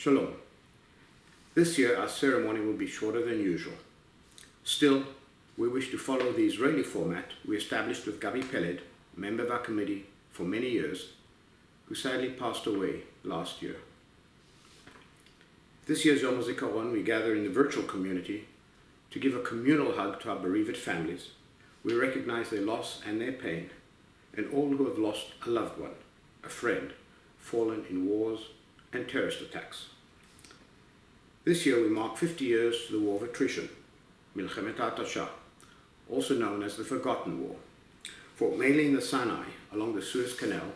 Shalom. This year our ceremony will be shorter than usual. Still, we wish to follow the Israeli format we established with Gabi Peled, member of our committee for many years, who sadly passed away last year. This year's HaZikaron we gather in the virtual community to give a communal hug to our bereaved families. We recognize their loss and their pain, and all who have lost a loved one, a friend, fallen in wars and terrorist attacks. This year we mark 50 years to the War of Attrition, Milchemet HaAtashah, also known as the Forgotten War, fought mainly in the Sinai along the Suez Canal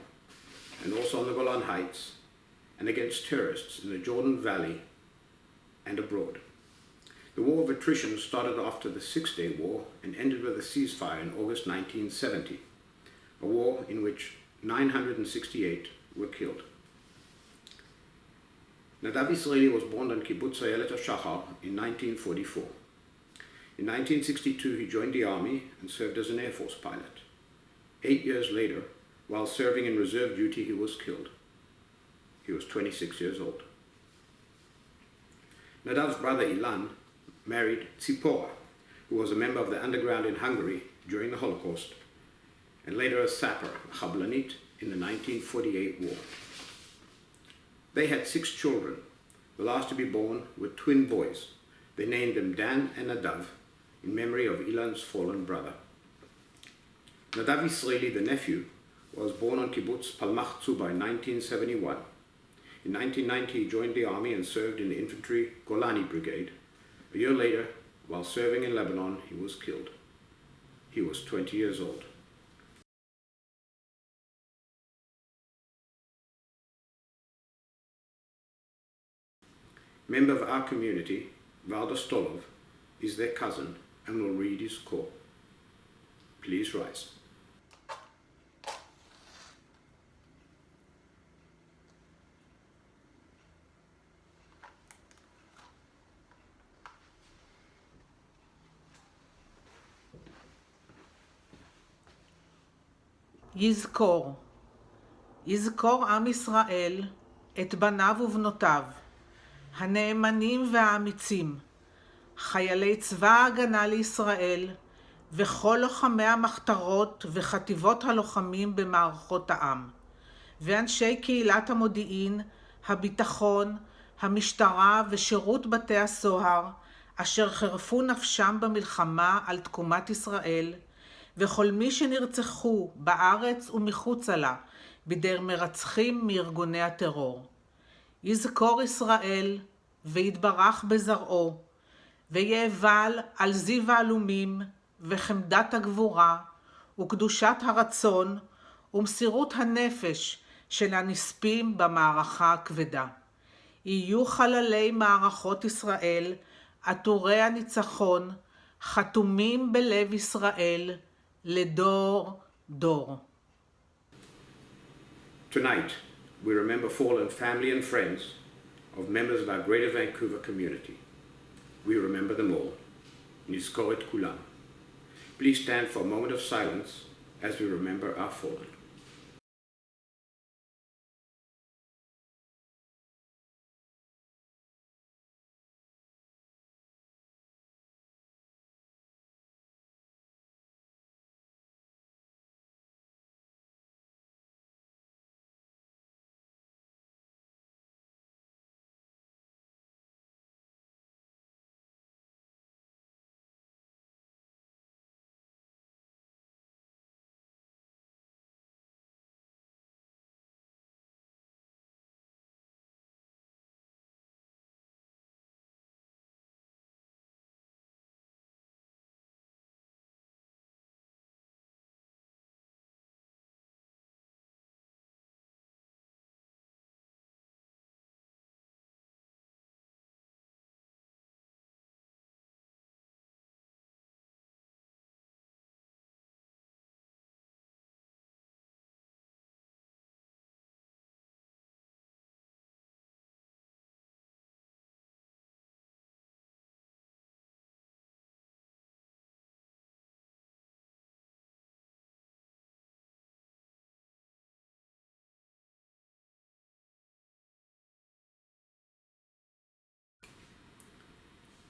and also on the Golan Heights, and against terrorists in the Jordan Valley and abroad. The War of Attrition started after the Six-Day War and ended with a ceasefire in August 1970, a war in which 968 were killed. Nadav Israeli was born on Kibbutz Ayelet HaShachar in 1944. In 1962 he joined the army and served as an Air Force pilot. 8 years later, while serving in reserve duty, he was killed. He was 26 years old. Nadav's brother Ilan married Tzipora, who was a member of the underground in Hungary during the Holocaust, and later a sapper, a Chablanit, in the 1948 war. They had 6 children. The last to be born were twin boys. They named them Dan and Nadav in memory of Ilan's fallen brother. Nadav Israeli, the nephew, was born on Kibbutz Palmach Tzuba in 1971. In 1990 he joined the army and served in the infantry Golani Brigade. A year later, while serving in Lebanon, he was killed. He was 20 years old. Member of our community, Valda Stolov, is their cousin and will read his call. Please rise. יזכור. יזכור עם ישראל את בניו ובנותיו, הנאמנים והאמיצים, חיילי צבא ההגנה לישראל וכל לוחמי המחתרות וחטיבות הלוחמים במערכות העם, ואנשי קהילת המודיעין, הביטחון, המשטרה ושירות בתי הסוהר, אשר חרפו נפשם במלחמה על תקומת ישראל, וכל מי שנרצחו בארץ ומחוצה לה בידי מרצחים מארגוני הטרור. יזכור ישראל ויתברך בזרעו, ויאבל על זיו העלומים וחמדת הגבורה וקדושת הרצון ומסירות הנפש של הנספים במערכה הכבדה. יהיו חללי מערכות ישראל, עטורי הניצחון, חתומים בלב ישראל לדור דור. Tonight, we remember fallen family and friends of members of our Greater Vancouver community. We remember them all. Nizkor et kulam. Please stand for a moment of silence as we remember our fallen.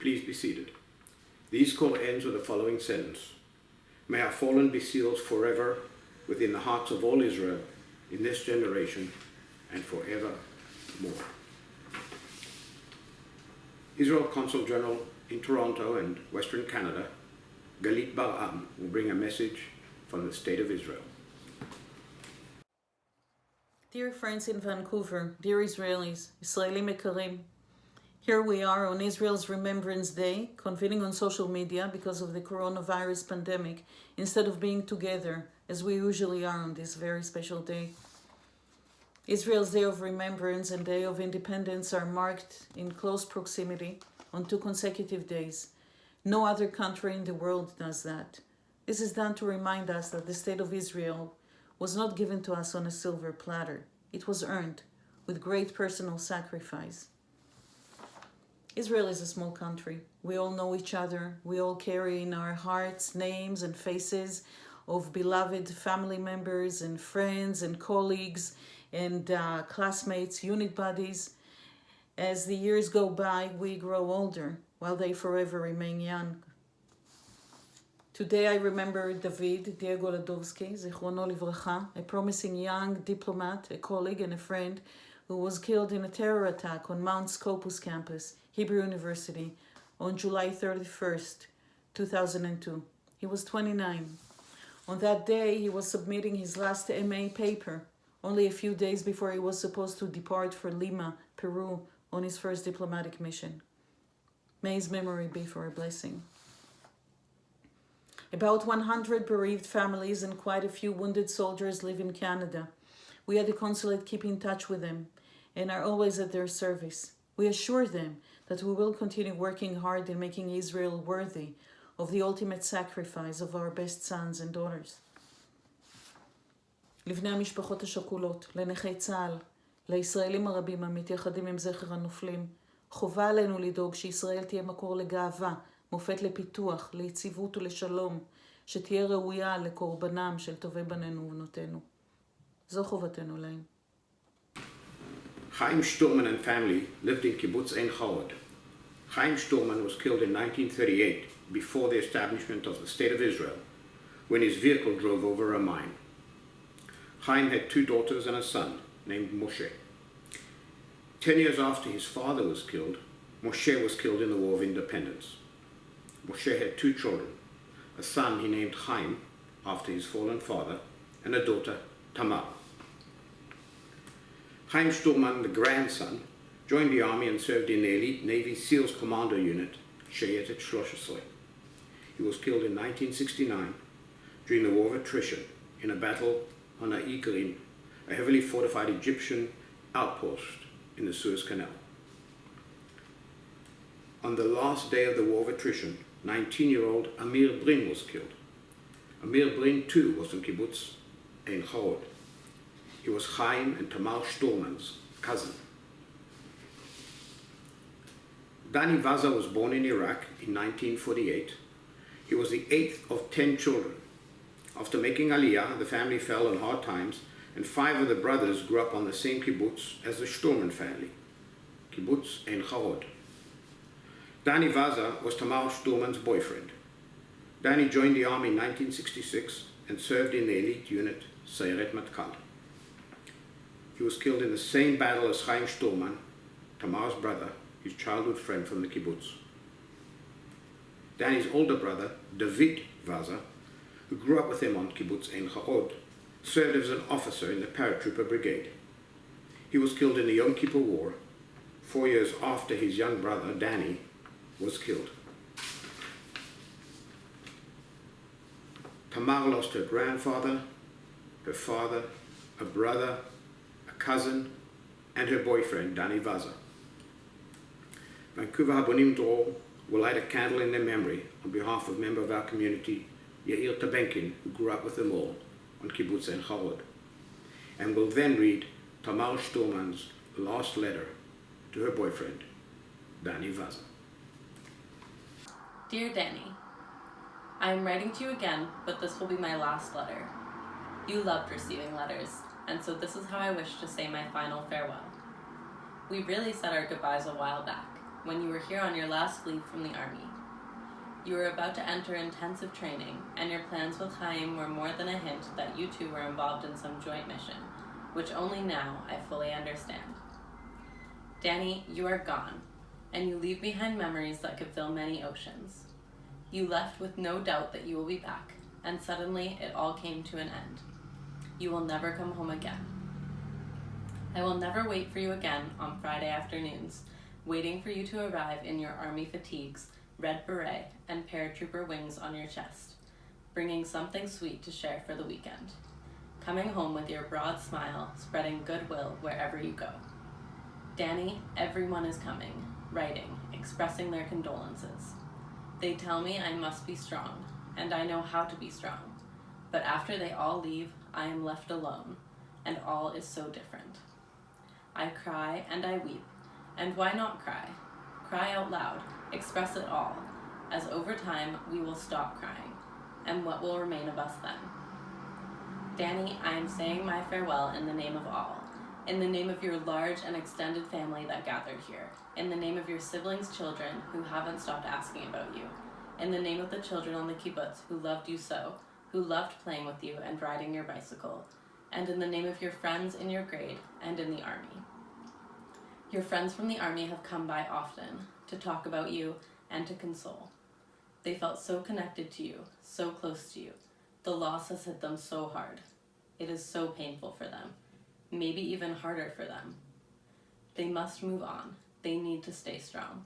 Please be seated. The Yizkor ends with the following sentence. May our fallen be sealed forever within the hearts of all Israel in this generation and forevermore. Israel Consul General in Toronto and Western Canada, Galit Bar'am, will bring a message from the State of Israel. Dear friends in Vancouver, dear Israelis, Israelim Ikarim, here we are on Israel's Remembrance Day, convening on social media because of the coronavirus pandemic, instead of being together as we usually are on this very special day. Israel's Day of Remembrance and Day of Independence are marked in close proximity on 2 consecutive days. No other country in the world does that. This is done to remind us that the State of Israel was not given to us on a silver platter. It was earned with great personal sacrifice. Israel is a small country. We all know each other. We all carry in our hearts names and faces of beloved family members and friends and colleagues and classmates, unit buddies. As the years go by, we grow older, while they forever remain young. Today I remember David Diego Ladovsky, Zichrono Livracha, a promising young diplomat, a colleague and a friend who was killed in a terror attack on Mount Scopus campus, Hebrew University, on July 31st, 2002. He was 29. On that day, he was submitting his last MA paper, only a few days before he was supposed to depart for Lima, Peru, on his first diplomatic mission. May his memory be for a blessing. About 100 bereaved families and quite a few wounded soldiers live in Canada. We at the consulate keep in touch with them and are always at their service. We assure them that we will continue working hard in making Israel worthy of the ultimate sacrifice of our best sons and daughters. לבני המשפחות השכולות, לנכי צה"ל, לישראלים הרבים המתייחדים עם זכר הנופלים, חובה עלינו לדאוג שישראל תהיה מקור לגאווה, מופת לפיתוח, ליציבות ולשלום, שתהיה ראויה לקורבנם של טובי בנינו ובנותינו. זו חובתנו להם. Chaim Sturman and family lived in Kibbutz Ein Chorod. Chaim Sturman was killed in 1938, before the establishment of the State of Israel, when his vehicle drove over a mine. Chaim had 2 daughters and a son, named Moshe. 10 years after his father was killed, Moshe was killed in the War of Independence. Moshe had 2 children, a son he named Chaim, after his fallen father, and a daughter, Tamar. Chaim Sturman, the grandson, joined the army and served in the elite Navy SEALs Commando Unit, Shayetet 13. He was killed in 1969 during the War of Attrition in a battle on HaZikaron, a heavily fortified Egyptian outpost in the Suez Canal. On the last day of the War of Attrition, 19-year-old Amir Brin was killed. Amir Brin too was from Kibbutz Ein Chorod. He was Chaim and Tamar Sturman's cousin. Dani Vaza was born in Iraq in 1948. He was the 8th of 10 children. After making Aliyah, the family fell on hard times, and 5 of the brothers grew up on the same kibbutz as the Sturman family, Kibbutz Ein Chorod. Dani Vaza was Tamar Sturman's boyfriend. Dani joined the army in 1966 and served in the elite unit Sayeret Matkal. He was killed in the same battle as Chaim Sturman, Tamar's brother, his childhood friend from the kibbutz. Dani's older brother, David Vaza, who grew up with him on Kibbutz Ein Chorod, served as an officer in the paratrooper brigade. He was killed in the Yom Kippur War, 4 years after his young brother, Dani, was killed. Tamar lost her grandfather, her father, a brother, a cousin, and her boyfriend, Dani Vaza. Vancouver Habonim Dror will light a candle in their memory on behalf of a member of our community, Yair Tabenkin, who grew up with them all on Kibbutz Ein Chorod, and will then read Tamar Sturman's last letter to her boyfriend, Dani Vaza. Dear Danny, I am writing to you again, but this will be my last letter. You loved receiving letters, and so this is how I wish to say my final farewell. We really said our goodbyes a while back, when you were here on your last leave from the army. You were about to enter intensive training, and your plans with Chaim were more than a hint that you two were involved in some joint mission, which only now I fully understand. Danny, you are gone, and you leave behind memories that could fill many oceans. You left with no doubt that you will be back, and suddenly it all came to an end. You will never come home again. I will never wait for you again on Friday afternoons, waiting for you to arrive in your army fatigues, red beret, and paratrooper wings on your chest, bringing something sweet to share for the weekend. Coming home with your broad smile, spreading goodwill wherever you go. Danny, everyone is coming, writing, expressing their condolences. They tell me I must be strong, and I know how to be strong. But after they all leave, I am left alone, and all is so different. I cry and I weep, and why not cry? Cry out loud, express it all, as over time we will stop crying, and what will remain of us then? Danny, I am saying my farewell in the name of all, in the name of your large and extended family that gathered here, in the name of your siblings' children who haven't stopped asking about you, in the name of the children on the kibbutz who loved you so, who loved playing with you and riding your bicycle, and in the name of your friends in your grade and in the army. Your friends from the army have come by often to talk about you and to console. They felt so connected to you, so close to you. The loss has hit them so hard. It is so painful for them, maybe even harder for them. They must move on. They need to stay strong.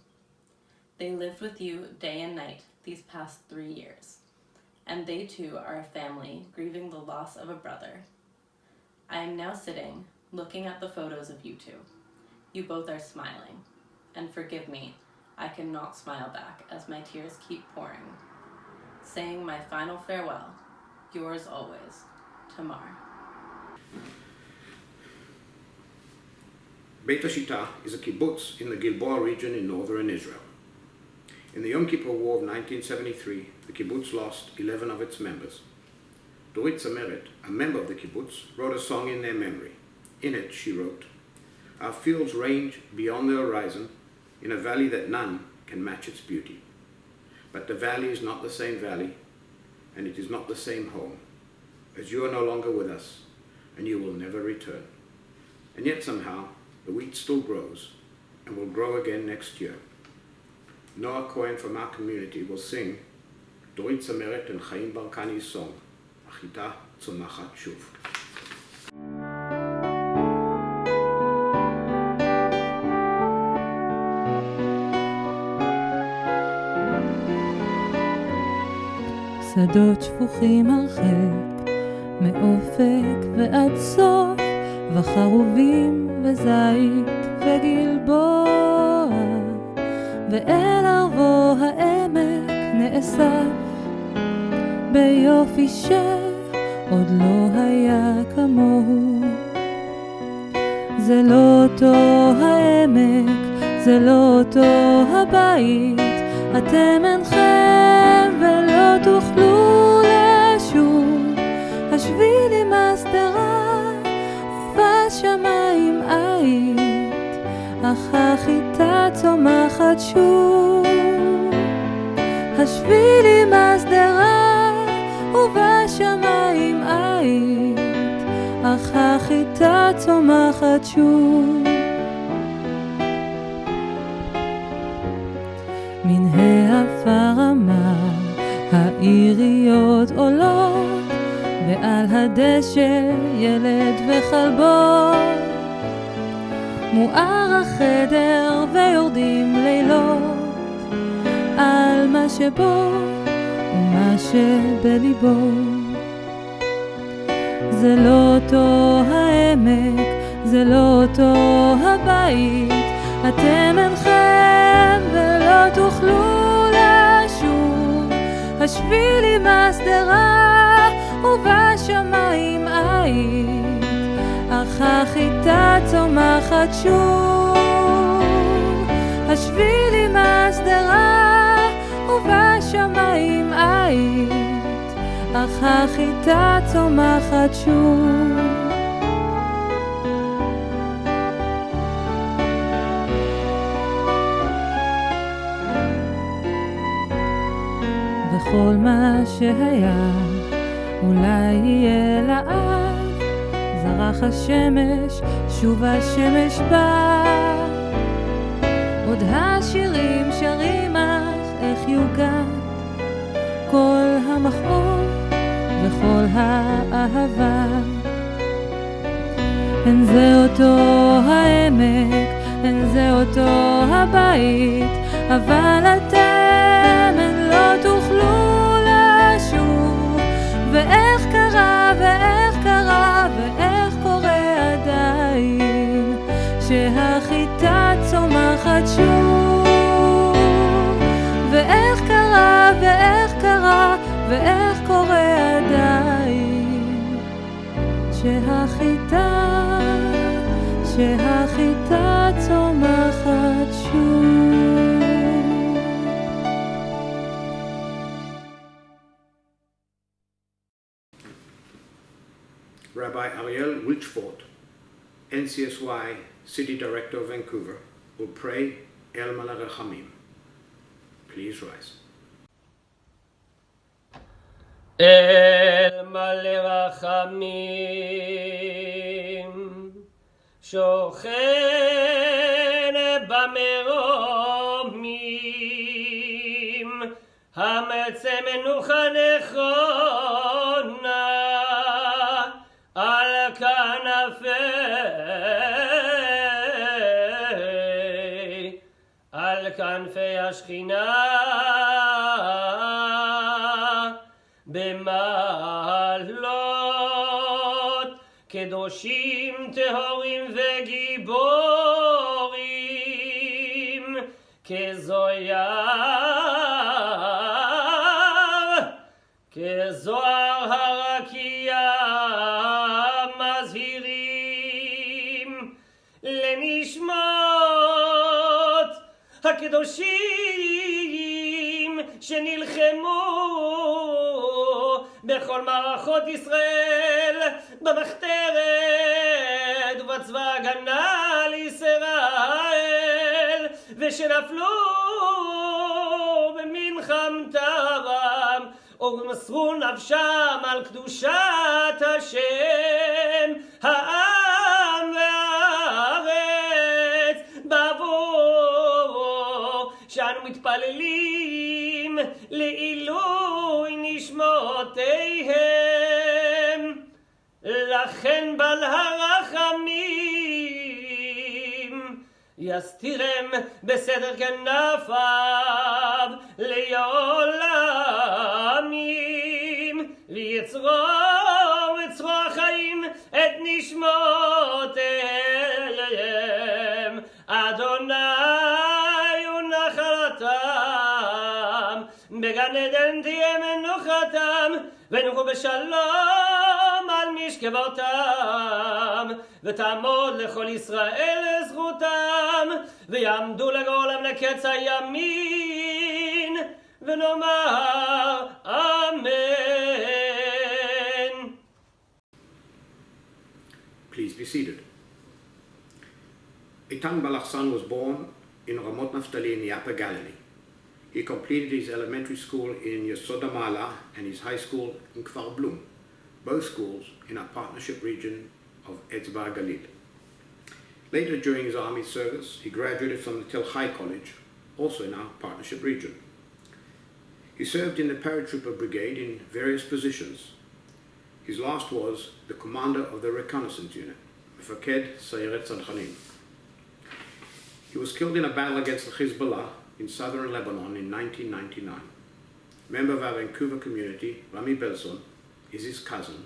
They lived with you day and night these past 3 years, and they too are a family grieving the loss of a brother. I am now sitting, looking at the photos of you two. You both are smiling, and forgive me, I cannot smile back as my tears keep pouring. Saying my final farewell, yours always, Tamar. Beit HaShita is a kibbutz in the Gilboa region in northern Israel. In the Yom Kippur War of 1973, the kibbutz lost 11 of its members. Dorit Zameret, a member of the kibbutz, wrote a song in their memory. In it, she wrote, "Our fields range beyond the horizon in a valley that none can match its beauty. But the valley is not the same valley, and it is not the same home, as you are no longer with us, and you will never return. And yet somehow, the wheat still grows, and will grow again next year." Noah Cohen from our community will sing Dorit Zameret and Chaim Barkani's song, Achita Tzomachat Shuv. שדות שפוכים הרחק, מאופק ועד סוף, וחרובים וזית וגלבוע, ואל ערבו העמק נאסף, ביופי שעוד לא היה כמוהו. זה לא אותו העמק, זה לא אותו הבית, אתם אינכם ולא תוכלו לשוב. השביל עם הסדרה ובשמיים עית, אך החיטה צומחת שוב. השביל עם הסדרה ובשמיים עית, אך החיטה צומחת שוב. מן העפר עמר העיריות עולות, ועל הדשא ילד וכלבות. מואר החדר ויורדים לילות על מה שבו ומה שבליבו. זה לא אותו העמק, זה לא אותו הבית, אתם אינכם ולא תוכלו לשוב. השביל עם הסדרה ובשמיים עית, אך החיטה צומחת שוב. השביל עם הסדרה ובשמיים עית, אך החיטה צומחת שוב. שהיה, אולי יהיה לעד. זרח השמש, שוב השמש בא. עוד השירים שרים אך איך יוגד כל המכאוב וכל האהבה. אין זה אותו העמק, אין זה אותו הבית, אבל אתם אין לא תוכלו לשוב. ואיך קרה ואיך קרה ואיך קורה עדיין שהחיטה צומחת שוב. ואיך קרה ואיך קרה ואיך קורה עדיין שהחיטה צומחת שוב. Rabbi Ariel Wilchford, NCSY City Director of Vancouver, will pray El Malach Rechamim. Please rise. אל מלא רחמים שוכן במרומים המצא מנוחה נכונה על כנפי השכינה במעלות קדושים טהורים וגיבורים כזוהר הרקיע מזהירים לנשמות הקדושים שנלחמו בכל מערכות ישראל במחתרת ובצבא הגנה לישראל ושנפלו במלחמתם ומסרו נפשם על קדושת השם העם והארץ בעבור שאנו מתפללים לעילוי נשמותיהם. לכן בל הרחמים יסתירם בסדר כנפיו לעולמים ויצרור החיים את נשמותיהם. אדוני ונחלתם בגן עדן תהיה מנוחתם ונוחו בשלום על משכבותם ותעמוד לכל ישראל לזכותם ויעמדו לגאולם לקץ הימין ונאמר אמן. Please be seated. Eitan Balachsan was born in Ramot Naftali in Yapa, Galilee. He completed his elementary school in Yesoda Mala and his high school in Kfar Blum, both schools in our partnership region of Etzbar Galil. Later during his army service, he graduated from the Tel Chai College, also in our partnership region. He served in the paratrooper brigade in various positions. His last was the commander of the reconnaissance unit, Mefaked Sayeret Tzadchanim. He was killed in a battle against the Hezbollah in southern Lebanon in 1999. Member of our Vancouver community, Rami Belson, is his cousin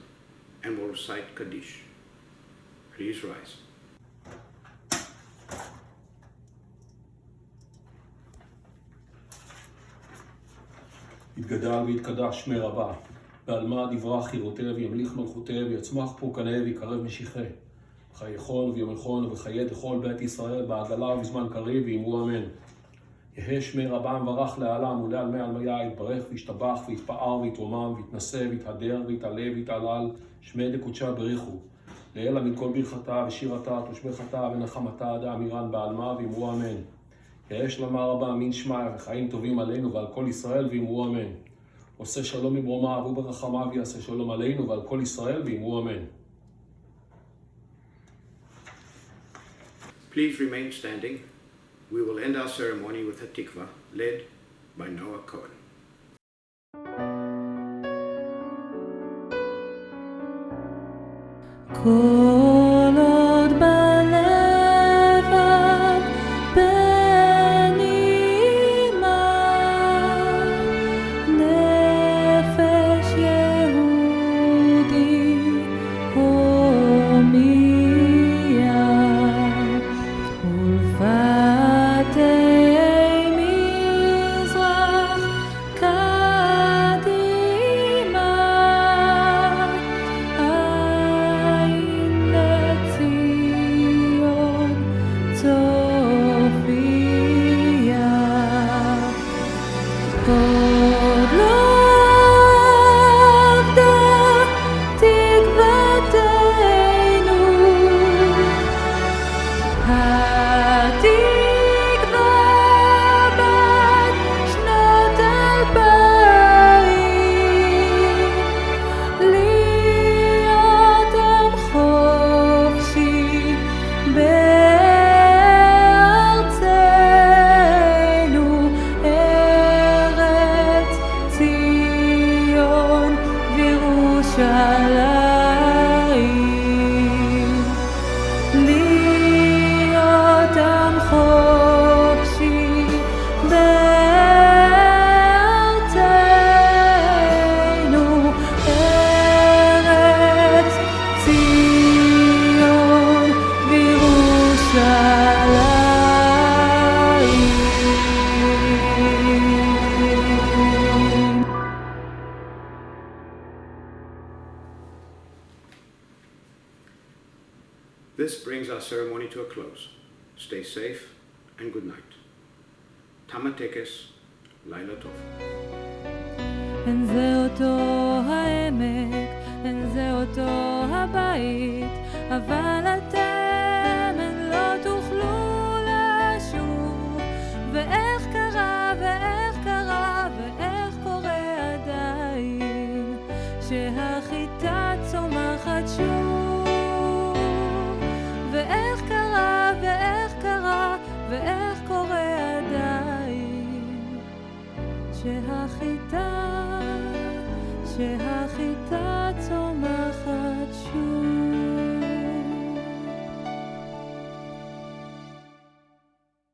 and will recite Kaddish. Please rise. יתגדל ויתקדש שמי רבה, בעלמא דברה חירותיה וימליך מלכותיה ויצמח פורקניה ויקרב משיחיה. בחייכון ויומכון ובחיי דכל בית ישראל בעגלה ובזמן קריב ואמרו אמן. יהא שמי רבה מברך לעלם ולעל מי עלמיה יתברך וישתבח ויתפאר ויתרומם ויתנשא ויתהדר ויתעלה ויתעלל שמי דקודשה בריחו. לאלה מכל ברכתה ושירתה תושבחתה ונחמתה דאמירן בעלמה ואמרו אמן. יהא שלמה רבה מן שמיה וחיים טובים עלינו ועל כל ישראל ואמרו אמן. עושה שלום ממרומיו וברחמיו יעשה שלום עלינו ועל כל ישראל ואמרו אמן. Please remain standing. We will end our ceremony with a tikva led by Noah Cohen. כל עוד בלבב בנימה נפש יהודי הומיה ולפתי מזרח קדימה This brings our ceremony to a close. Stay safe and good night. Tama tekes, Laila Tov. אין זה אותו העמק, אין זה אותו הבית, אבל אתם לא תוכלו לשוב. ואיך קרה, ואיך קרה, ואיך קורה עדיין, שהחיטה צומחת שוב. ואיך קרה, ואיך קרה, ואיך קורה עדיין, שהחיטה